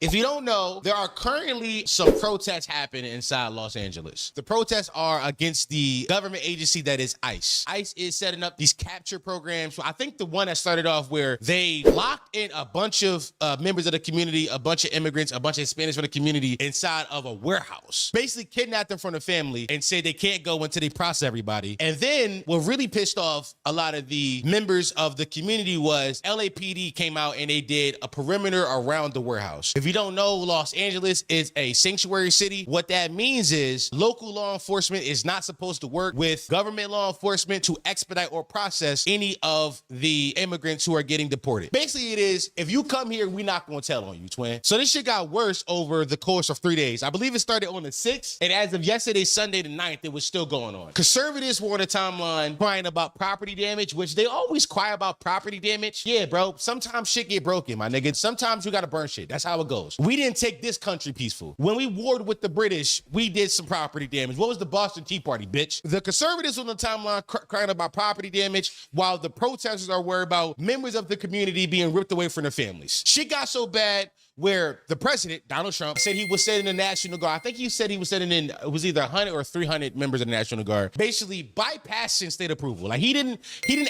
If you don't know, there are currently some protests happening inside Los Angeles. The protests are against the government agency that is ICE. ICE is setting up these capture programs. So I think the one that started off where they locked in a bunch of members of the community, a bunch of immigrants, a bunch of Hispanics from the community inside of a warehouse. Basically kidnapped them from the family and said they can't go until they process everybody. And then what really pissed off a lot of the members of the community was LAPD came out and they did a perimeter around the warehouse. If you don't know, Los Angeles is a sanctuary city. What that means is local law enforcement is not supposed to work with government law enforcement to expedite or process any of the immigrants who are getting deported. Basically, it is, if you come here, we're not gonna tell on you, twin. So this shit got worse over the course of 3 days. I believe it started on the 6th, and as of yesterday, Sunday the 9th, it was still going on. Conservatives were on the timeline crying about property damage, which they always cry about property damage. Yeah, bro, sometimes shit get broken, my nigga. Sometimes you gotta burn shit. That's how it goes. We didn't take this country peaceful. When we warred with the British, we did some property damage. What was the Boston Tea Party, bitch? The conservatives on the timeline crying about property damage, while the protesters are worried about members of the community being ripped away from their families. Shit got so bad where the president, Donald Trump, said he was sending the National Guard. I think he said he was sending in, it was either 100 or 300 members of the National Guard, basically bypassing state approval. Like he didn't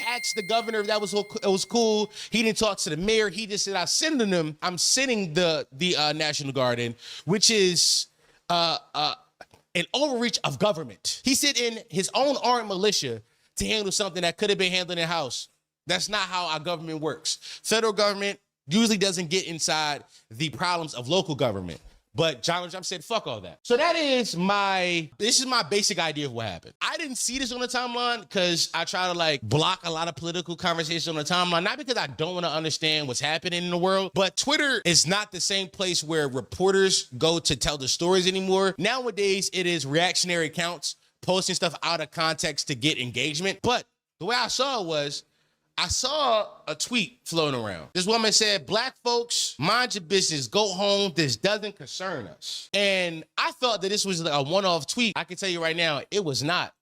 ask the governor if that was cool. He didn't talk to the mayor. He just said, I'm sending the National Guard in, which is an overreach of government. He sent in his own armed militia to handle something that could have been handled in house. That's not how our government works. Federal government usually doesn't get inside the problems of local government. But Donald Trump said, fuck all that. So this is my basic idea of what happened. I didn't see this on the timeline because I try to like block a lot of political conversations on the timeline, not because I don't want to understand what's happening in the world, but Twitter is not the same place where reporters go to tell the stories anymore. Nowadays, it is reactionary accounts posting stuff out of context to get engagement. But the way I saw it was, I saw a tweet floating around. This woman said, black folks, mind your business, go home. This doesn't concern us. And I thought that this was a one-off tweet. I can tell you right now, it was not.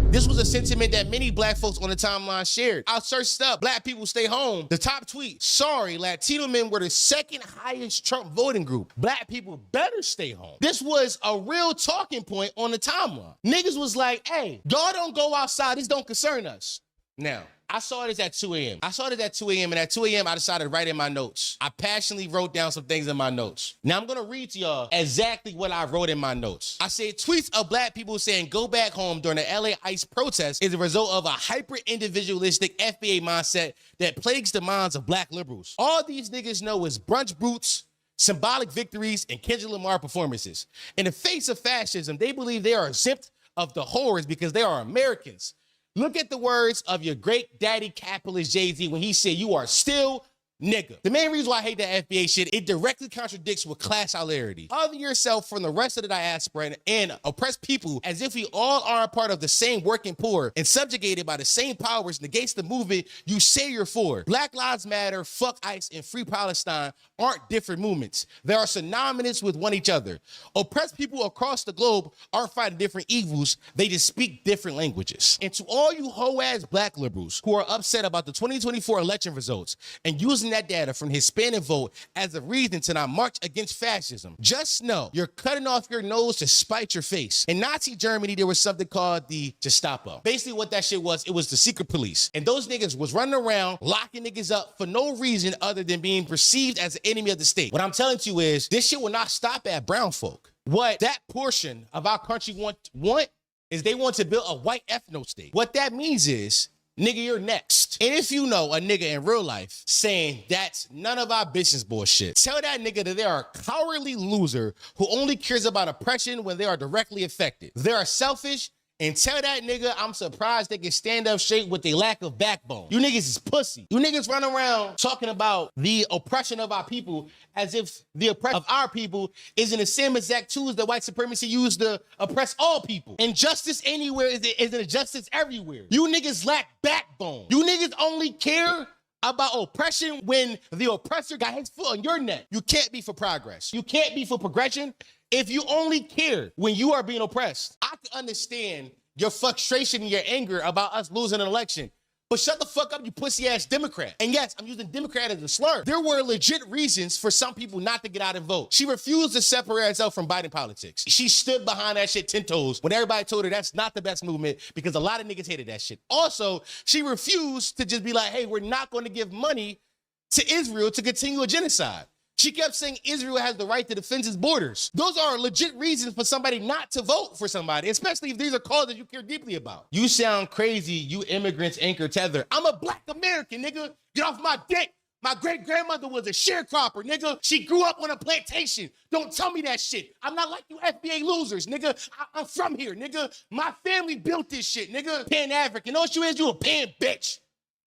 This was a sentiment that many black folks on the timeline shared. I searched up, black people stay home. The top tweet, sorry, Latino men were the second highest Trump voting group. Black people better stay home. This was a real talking point on the timeline. Niggas was like, hey, y'all don't go outside. This don't concern us. Now, I saw this at 2 a.m. And at 2 a.m. I decided to write in my notes. I passionately wrote down some things in my notes. Now I'm gonna read to y'all exactly what I wrote in my notes. I said, tweets of black people saying go back home during the LA ICE protest is a result of a hyper-individualistic FBA mindset that plagues the minds of black liberals. All these niggas know is brunch brutes, symbolic victories, and Kendrick Lamar performances. In the face of fascism, they believe they are exempt of the horrors because they are Americans. Look at the words of your great daddy capitalist Jay-Z when he said, you are still nigga. The main reason why I hate that FBA shit, it directly contradicts with class solidarity. Other yourself from the rest of the diaspora and oppress people as if we all are a part of the same working poor and subjugated by the same powers negates the movement you say you're for. Black Lives Matter, fuck ICE, and Free Palestine aren't different movements. They are synonymous with one each other. Oppressed people across the globe aren't fighting different evils. They just speak different languages. And to all you hoe-ass black liberals who are upset about the 2024 election results and using that data from Hispanic vote as a reason to not march against fascism, just know you're cutting off your nose to spite your face. In Nazi Germany, there was something called the Gestapo. Basically what that shit was, it was the secret police. And those niggas was running around locking niggas up for no reason other than being perceived as an enemy of the state. What I'm telling you is this shit will not stop at brown folk. What that portion of our country want is they want to build a white ethno state. What that means is, nigga, you're next. And if you know a nigga in real life saying that's none of our business bullshit, tell that nigga that they are a cowardly loser who only cares about oppression when they are directly affected. They are selfish, and tell that nigga I'm surprised they can stand up straight with their lack of backbone. You niggas is pussy. You niggas run around talking about the oppression of our people as if the oppression of our people is in the same exact tools that white supremacy used to oppress all people. Injustice anywhere is an injustice everywhere. You niggas lack backbone. You niggas only care about oppression when the oppressor got his foot on your neck. You can't be for progress. You can't be for progression if you only care when you are being oppressed. I can understand your frustration and your anger about us losing an election, But shut the fuck up, you pussy-ass Democrat. And yes, I'm using Democrat as a slur. There were legit reasons for some people not to get out and vote. She refused to separate herself from Biden politics. She stood behind that shit 10 toes when everybody told her that's not the best movement because a lot of niggas hated that shit. Also, she refused to just be like, hey, we're not going to give money to Israel to continue a genocide. She kept saying Israel has the right to defend its borders. Those are legit reasons for somebody not to vote for somebody, especially if these are causes you care deeply about. You sound crazy, you immigrants anchor tether. I'm a black American, nigga. Get off my dick. My great-grandmother was a sharecropper, nigga. She grew up on a plantation. Don't tell me that shit. I'm not like you FBA losers, nigga. I'm from here, nigga. My family built this shit, nigga. Pan-African. You know what you is? You a pan bitch.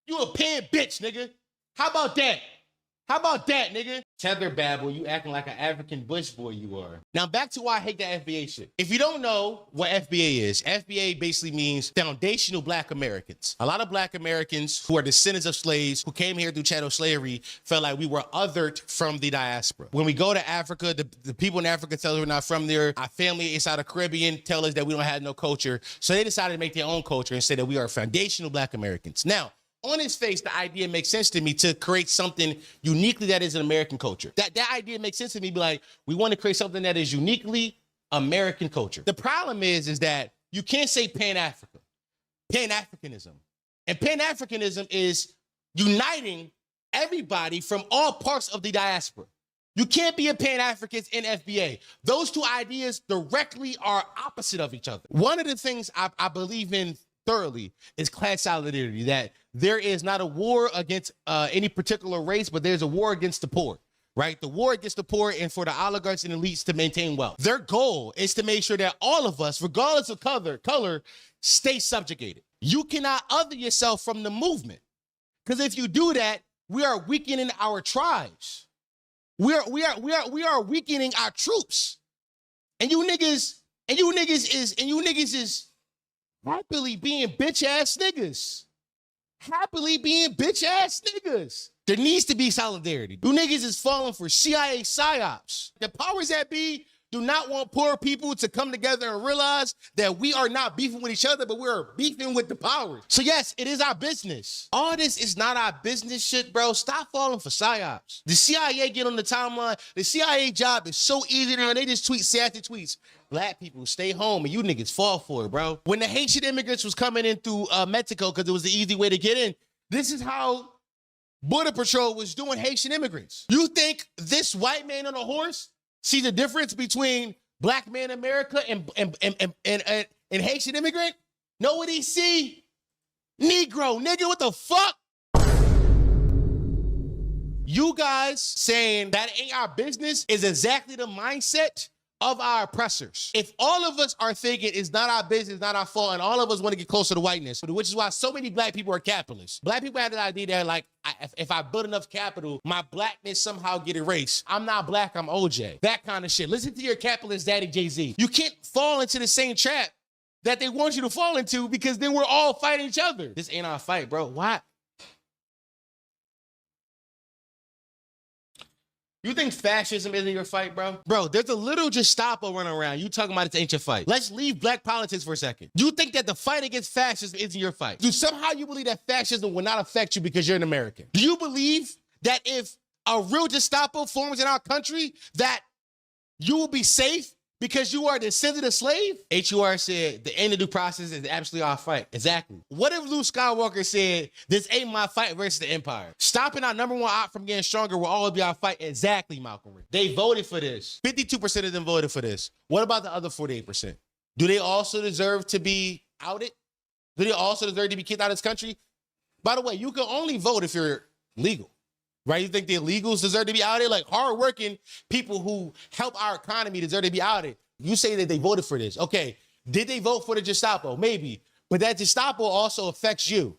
You a pan bitch, nigga. How about that? How about that, nigga? Tether babble, you acting like an African bush boy you are. Now back to why I hate that FBA shit. If you don't know what FBA is, FBA basically means Foundational Black Americans. A lot of Black Americans who are descendants of slaves who came here through chattel slavery felt like we were othered from the diaspora. When we go to Africa, the people in Africa tell us we're not from there. Our family inside the Caribbean tell us that we don't have no culture. So they decided to make their own culture and say that we are foundational Black Americans. Now, on its face, the idea makes sense to me to create something uniquely that is an American culture. That idea makes sense to me, be like, we want to create something that is uniquely American culture. The problem is that you can't say Pan-Africa, Pan-Africanism. And Pan-Africanism is uniting everybody from all parts of the diaspora. You can't be a Pan-African in FBA. Those two ideas directly are opposite of each other. One of the things I believe in thoroughly is class solidarity, that there is not a war against any particular race, but there's a war against the poor, right? The war against the poor and for the oligarchs and elites to maintain wealth. Their goal is to make sure that all of us, regardless of color, stay subjugated. You cannot other yourself from the movement, because if you do that, we are weakening our tribes. We are weakening our troops. And you niggas is happily being bitch-ass niggas. Happily being bitch-ass niggas. There needs to be solidarity. You niggas is falling for CIA psyops. The powers that be do not want poor people to come together and realize that we are not beefing with each other, but we're beefing with the powers. So yes, it is our business. All this is not our business shit, bro. Stop falling for psyops. The CIA get on the timeline. The CIA job is so easy now. They just tweet sassy tweets. Black people stay home, and you niggas fall for it, bro. When the Haitian immigrants was coming in through Mexico because it was the easy way to get in, this is how Border Patrol was doing Haitian immigrants. You think this white man on a horse see the difference between Black man America and Haitian immigrant? Know what he see? Negro, nigga, what the fuck? You guys saying that ain't our business is exactly the mindset of our oppressors. If all of us are thinking it's not our business, not our fault, and all of us want to get closer to whiteness, which is why so many Black people are capitalists. Black people have the idea that, like, if I build enough capital, my blackness somehow get erased. I'm not black, I'm OJ. That kind of shit. Listen to your capitalist daddy, Jay-Z. You can't fall into the same trap that they want you to fall into, because then we're all fighting each other. This ain't our fight, bro. Why? You think fascism isn't your fight, bro? Bro, there's a little Gestapo running around. You talking about it ain't your fight. Let's leave black politics for a second. You think that the fight against fascism isn't your fight? Do somehow you believe that fascism will not affect you because you're an American? Do you believe that if a real Gestapo forms in our country, that you will be safe because you are a descendant of slave? HUR said the end of due process is absolutely our fight. Exactly. What if Luke Skywalker said, this ain't my fight versus the Empire? Stopping our number one op from getting stronger will always be our fight. Exactly, Malcolm. They voted for this. 52% of them voted for this. What about the other 48%? Do they also deserve to be outed? Do they also deserve to be kicked out of this country? By the way, you can only vote if you're legal. Right? You think the illegals deserve to be outed? Like, hardworking people who help our economy deserve to be outed. You say that they voted for this. Okay, did they vote for the Gestapo? Maybe. But that Gestapo also affects you.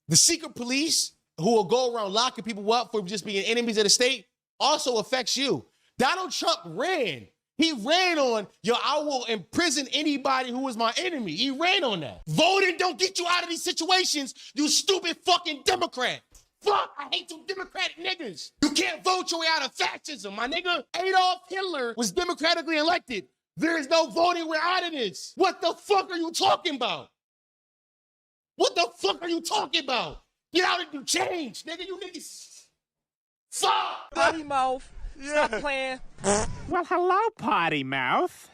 The secret police who will go around locking people up for just being enemies of the state also affects you. Donald Trump ran. He ran on, I will imprison anybody who is my enemy. He ran on that. Voting don't get you out of these situations, you stupid fucking Democrat. Fuck, I hate you Democratic niggas. You can't vote your way out of fascism, my nigga. Adolf Hitler was democratically elected. There is no voting way out of this. What the fuck are you talking about? What the fuck are you talking about? Get out and do change, nigga. You niggas. Fuck. Potty mouth. Stop playing. Well, hello, potty mouth.